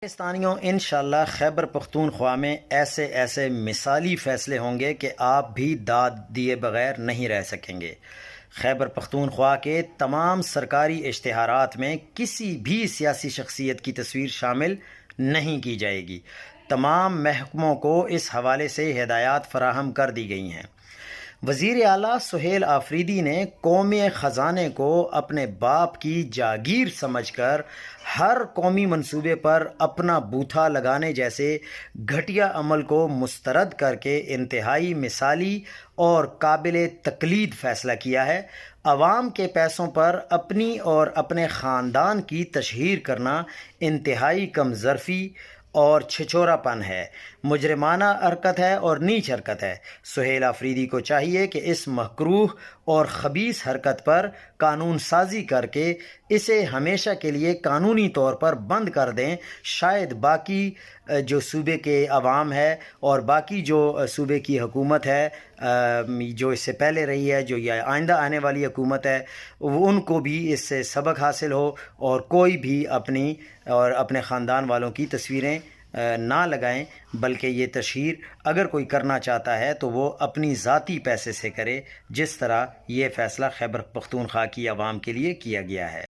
پاکستانیوں انشاءاللہ خیبر پختونخوا میں ایسے ایسے مثالی فیصلے ہوں گے کہ آپ بھی داد دیے بغیر نہیں رہ سکیں گے۔ خیبر پختونخوا کے تمام سرکاری اشتہارات میں کسی بھی سیاسی شخصیت کی تصویر شامل نہیں کی جائے گی۔ تمام محکموں کو اس حوالے سے ہدایات فراہم کر دی گئی ہیں۔ وزیر اعلیٰ سہیل آفریدی نے قومی خزانے کو اپنے باپ کی جاگیر سمجھ کر ہر قومی منصوبے پر اپنا بوتھا لگانے جیسے گھٹیا عمل کو مسترد کر کے انتہائی مثالی اور قابل تقلید فیصلہ کیا ہے۔ عوام کے پیسوں پر اپنی اور اپنے خاندان کی تشہیر کرنا انتہائی کم ظرفی اور چھچورا پن ہے، مجرمانہ حرکت ہے اور نیچ حرکت ہے۔ سہیل آفریدی کو چاہیے کہ اس مکروہ اور خبیث حرکت پر قانون سازی کر کے اسے ہمیشہ کے لیے قانونی طور پر بند کر دیں۔ شاید باقی جو صوبے کے عوام ہے اور باقی جو صوبے کی حکومت ہے جو اس سے پہلے رہی ہے، جو یہ آئندہ آنے والی حکومت ہے، ان کو بھی اس سے سبق حاصل ہو اور کوئی بھی اپنی اور اپنے خاندان والوں کی تصویریں نہ لگائیں، بلکہ یہ تشہیر اگر کوئی کرنا چاہتا ہے تو وہ اپنی ذاتی پیسے سے کرے، جس طرح یہ فیصلہ خیبر پختونخوا کی عوام کے لیے کیا گیا ہے۔